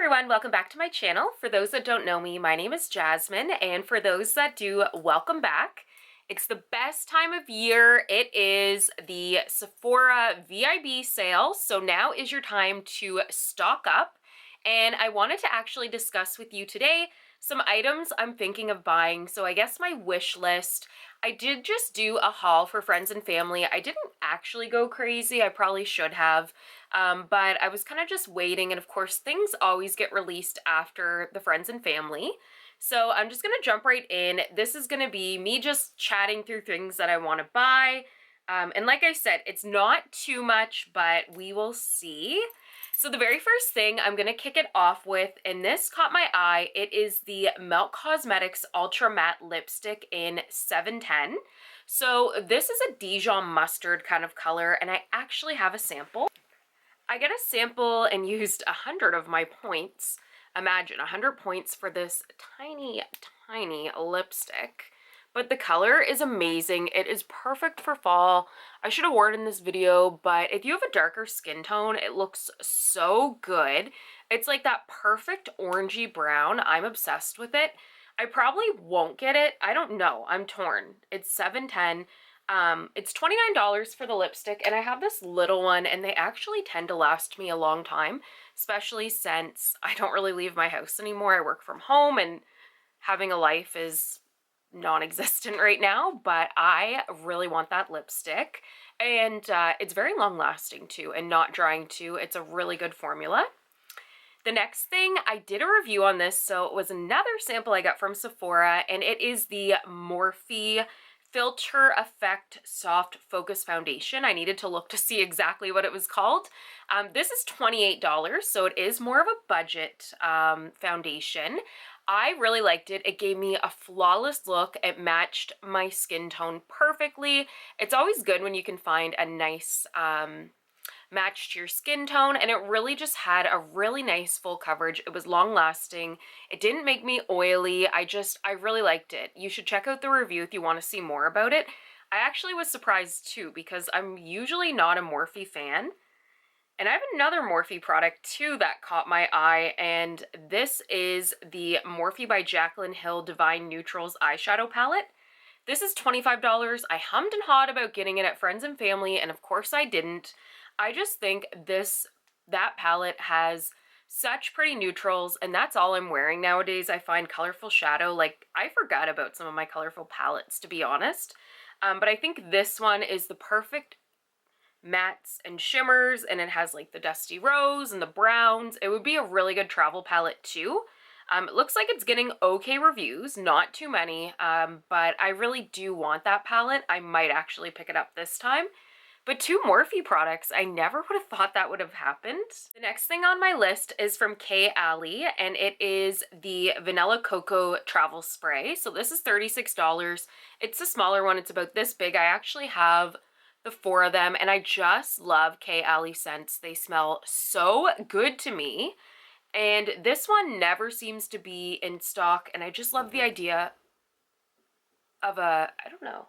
everyone, welcome back to my channel. For those that don't know me, my name is Jasmine, and for those that do, welcome back. It's the best time of year. It is the Sephora VIB sale, so now is your time to stock up. And I wanted to actually discuss with you today some items I'm thinking of buying. So I guess my wish list. I did just do a haul for friends and family. I didn't actually go crazy. I probably should have. But I was kind of just waiting, and of course things always get released after the friends and family. So I'm just gonna jump right in. This is gonna be me just chatting through things that I want to buy. And like I said, it's not too much, but we will see. So the very first thing I'm gonna kick it off with, and this caught my eye, it is the Milk Cosmetics Ultra Matte Lipstick in 710. So this is a Dijon mustard kind of color, and I actually have a sample. I got a sample and used 100 of my points. Imagine 100 points for this tiny, tiny lipstick. But the color is amazing. It is perfect for fall. I should have worn it in this video, but if you have a darker skin tone, it looks so good. It's like that perfect orangey brown. I'm obsessed with it. I probably won't get it. I don't know. I'm torn. It's $7.10. It's $29 for the lipstick, and I have this little one, and they actually tend to last me a long time, especially since I don't really leave my house anymore. I work from home, and having a life is non-existent right now, but I really want that lipstick, and it's very long-lasting too, and not drying too. It's a really good formula. The next thing, I did a review on this, so it was another sample I got from Sephora, and it is the Morphe Filter Effect Soft Focus Foundation. I needed to look to see exactly what it was called. This is $28, so it is more of a budget foundation. I really liked it. It gave me a flawless look. It matched my skin tone perfectly. It's always good when you can find a nice match to your skin tone, and it really just had a really nice full coverage. It was long lasting. It didn't make me oily. I really liked it. You should check out the review if you want to see more about it. I actually was surprised too, because I'm usually not a Morphe fan. And I have another Morphe product too that caught my eye, and this is the Morphe by Jaclyn Hill Divine Neutrals eyeshadow palette. This is $25. I hummed and hawed about getting it at friends and family, and of course I didn't. I just think that palette has such pretty neutrals, and that's all I'm wearing nowadays. I find colorful shadow, like, I forgot about some of my colorful palettes, to be honest. But I think this one is the perfect mattes and shimmers, and it has like the dusty rose and the browns. It would be a really good travel palette too. It looks like it's getting okay reviews, not too many, but I really do want that palette. I might actually pick it up this time. But two Morphe products, I never would have thought that would have happened. The next thing on my list is from Kay, and it is the Vanilla Cocoa Travel Spray. So this is $36. It's a smaller one. It's about this big. I actually have the 4 of them, and I just love Kay scents. They smell so good to me. And this one never seems to be in stock, and I just love the idea of I don't know.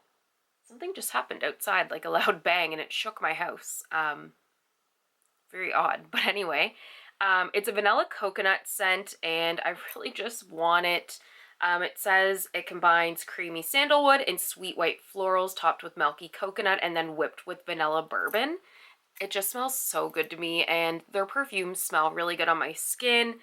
Something just happened outside, like a loud bang, and it shook my house. Very odd. But anyway, it's a vanilla coconut scent, and I really just want it. It says it combines creamy sandalwood and sweet white florals topped with milky coconut and then whipped with vanilla bourbon. It just smells so good to me, and their perfumes smell really good on my skin.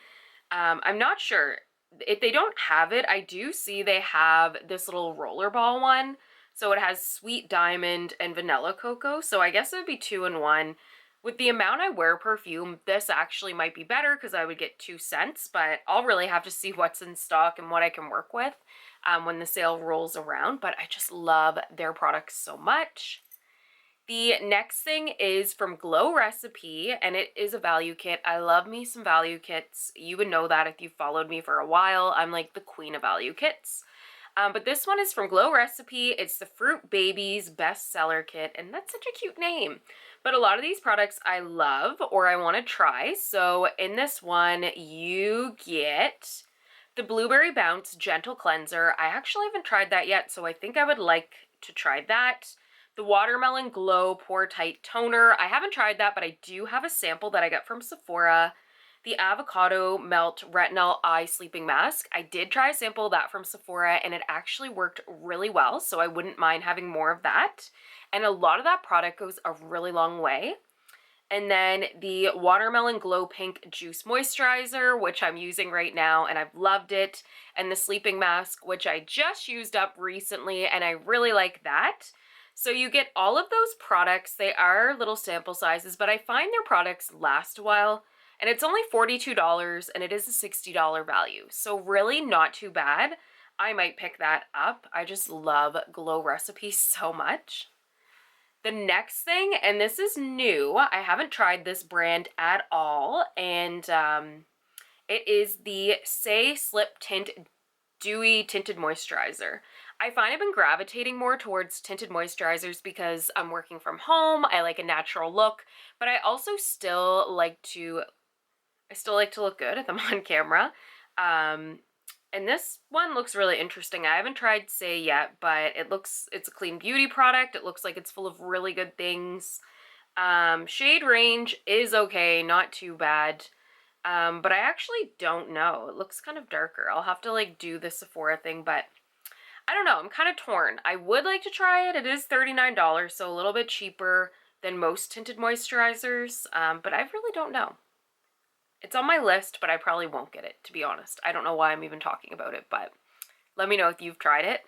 I'm not sure. If they don't have it, I do see they have this little rollerball one. So it has sweet diamond and vanilla cocoa. So I guess it would be 2 in 1. With the amount I wear perfume, this actually might be better because I would get 2 scents, but I'll really have to see what's in stock and what I can work with when the sale rolls around. But I just love their products so much. The next thing is from Glow Recipe, and it is a value kit. I love me some value kits. You would know that if you followed me for a while. I'm like the queen of value kits. But this one is from Glow Recipe. It's the Fruit Babies bestseller kit, and that's such a cute name. But a lot of these products I love or I want to try. So in this one, you get the Blueberry Bounce Gentle Cleanser. I actually haven't tried that yet, so I think I would like to try that. The Watermelon Glow Pore Tight Toner. I haven't tried that, but I do have a sample that I got from Sephora. the Avocado Melt Retinol Eye Sleeping Mask. I did try a sample of that from Sephora and it actually worked really well, so I wouldn't mind having more of that. And a lot of that product goes a really long way. And then the Watermelon Glow Pink Juice Moisturizer, which I'm using right now and I've loved it. And the Sleeping Mask, which I just used up recently and I really like that. So you get all of those products. They are little sample sizes, but I find their products last a while. And it's only $42 and it is a $60 value. So really not too bad. I might pick that up. I just love Glow recipes so much. The next thing, and this is new, I haven't tried this brand at all, and it is the Say Slip Tint Dewy Tinted Moisturizer. I find I've been gravitating more towards tinted moisturizers because I'm working from home, I like a natural look, but I also still like to look good if I'm on camera. And this one looks really interesting. I haven't tried Say yet, but it's a clean beauty product. It looks like it's full of really good things. Shade range is okay, not too bad. But I actually don't know. It looks kind of darker. I'll have to like do the Sephora thing, but I don't know. I'm kind of torn. I would like to try it. It is $39, so a little bit cheaper than most tinted moisturizers, but I really don't know. It's on my list, but I probably won't get it, to be honest. I don't know why I'm even talking about it, but let me know if you've tried it.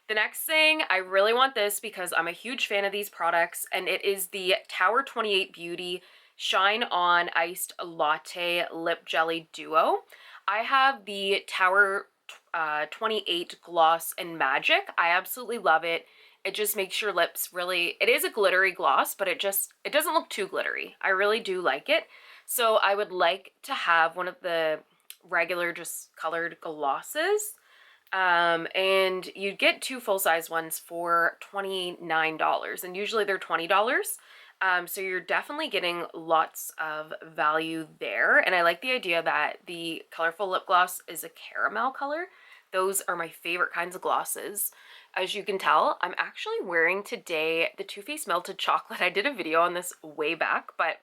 The next thing, I really want this because I'm a huge fan of these products, and it is the Tower 28 Beauty Shine On Iced Latte Lip Jelly Duo. I have the Tower 28 Gloss and Magic. I absolutely love it. It just makes your lips really, it is a glittery gloss, but it doesn't look too glittery. I really do like it. So I would like to have one of the regular just colored glosses. And you'd get two full-size ones for $29, and usually they're $20. So you're definitely getting lots of value there. And I like the idea that the colorful lip gloss is a caramel color. Those are my favorite kinds of glosses. As you can tell, I'm actually wearing today the Too Faced Melted Chocolate. I did a video on this way back, but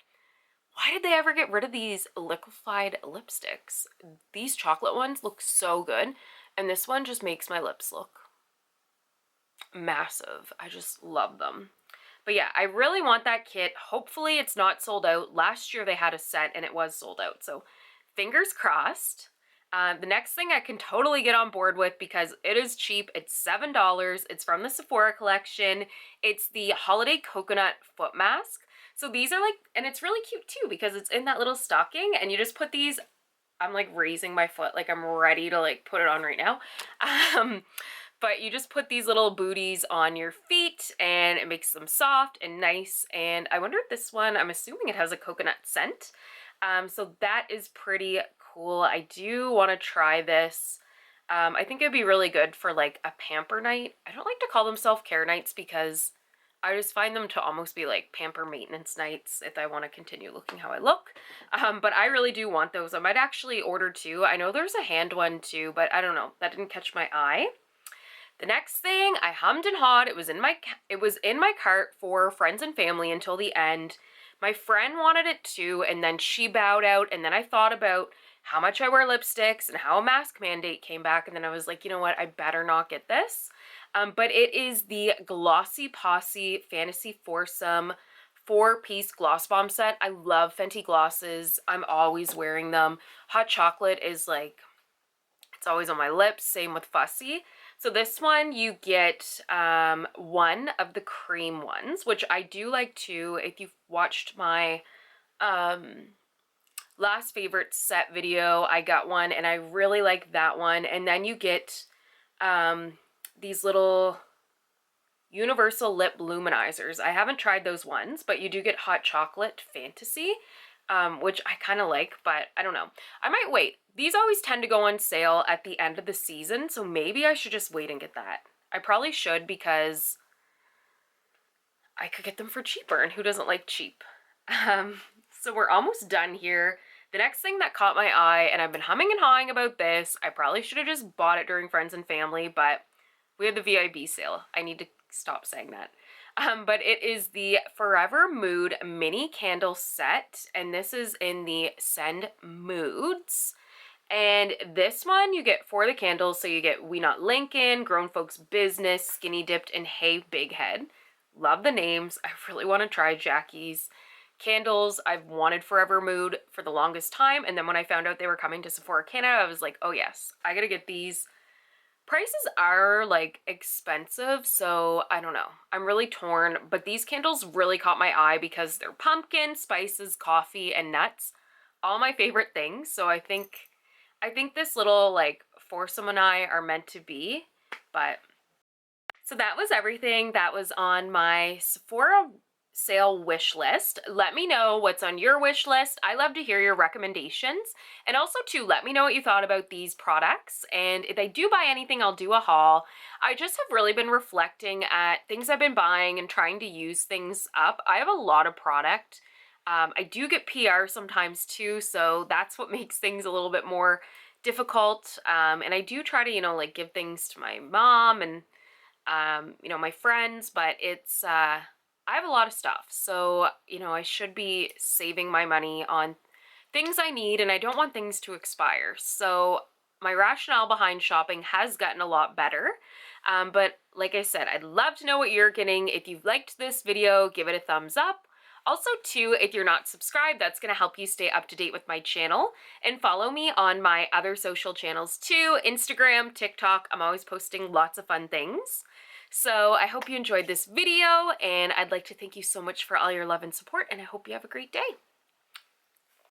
why did they ever get rid of these liquefied lipsticks? These chocolate ones look so good, and this one just makes my lips look massive. I just love them. But yeah, I really want that kit. Hopefully it's not sold out. Last year they had a set and it was sold out, so fingers crossed. The next thing I can totally get on board with because it is cheap. It's $7. It's from the Sephora collection. It's the Holiday Coconut Foot Mask. So these are like, and it's really cute too because it's in that little stocking and you just put these, I'm like raising my foot like I'm ready to like put it on right now. But you just put these little booties on your feet and it makes them soft and nice. And I wonder if this one, I'm assuming it has a coconut scent. So that is pretty cool. I do want to try this. I think it'd be really good for like a pamper night. I don't like to call them self-care nights because I just find them to almost be like pamper maintenance nights if I want to continue looking how I look. But I really do want those. I might actually order two. I know there's a hand one too, but I don't know. That didn't catch my eye. The next thing, I hummed and hawed. It was in my cart for friends and family until the end. My friend wanted it too, and then she bowed out, and then I thought about how much I wear lipsticks and how a mask mandate came back, and then I was like, you know what, I better not get this. But it is the Glossy Posse Fantasy Foursome 4-piece gloss bomb set. I love Fenty glosses. I'm always wearing them. Hot chocolate is like, it's always on my lips. Same with Fussy. So this one you get one of the cream ones, which I do like too. If you've watched my last favorite set video, I got one and I really like that one. And then you get these little universal lip luminizers. I haven't tried those ones, but you do get Hot Chocolate Fantasy, which I kind of like, but I don't know. I might wait. These always tend to go on sale at the end of the season, so maybe I should just wait and get that. I probably should because I could get them for cheaper, and who doesn't like cheap? So we're almost done here. The next thing that caught my eye, and I've been humming and hawing about this, I probably should have just bought it during Friends and Family, but we had the VIB sale. I need to stop saying that. But it is the Forever Mood mini candle set, and this is in the Send Moods. And this one you get for the candles, so you get We Not Lincoln, Grown Folks Business, Skinny Dipped, and Hey Big Head. Love the names. I really want to try Jackie's candles. I've wanted Forever Mood for the longest time, and then when I found out they were coming to Sephora Canada, I was like, oh yes, I gotta get these. Prices are like expensive, so I don't know. I'm really torn, but these candles really caught my eye because they're pumpkin, spices, coffee, and nuts. All my favorite things, so I think this little like foursome and I are meant to be. But so that was everything that was on my Sephora sale wish list. Let me know what's on your wish list. I love to hear your recommendations. And also too, let me know what you thought about these products. And if I do buy anything, I'll do a haul. I just have really been reflecting at things I've been buying and trying to use things up. I have a lot of product. I do get PR sometimes too, so that's what makes things a little bit more difficult. And I do try to, like give things to my mom and, my friends, but it's, I have a lot of stuff. So, I should be saving my money on things I need, and I don't want things to expire. So my rationale behind shopping has gotten a lot better. But like I said, I'd love to know what you're getting. If you've liked this video, give it a thumbs up. Also, too, if you're not subscribed, that's going to help you stay up to date with my channel. And follow me on my other social channels, too. Instagram, TikTok. I'm always posting lots of fun things. So I hope you enjoyed this video, and I'd like to thank you so much for all your love and support, and I hope you have a great day.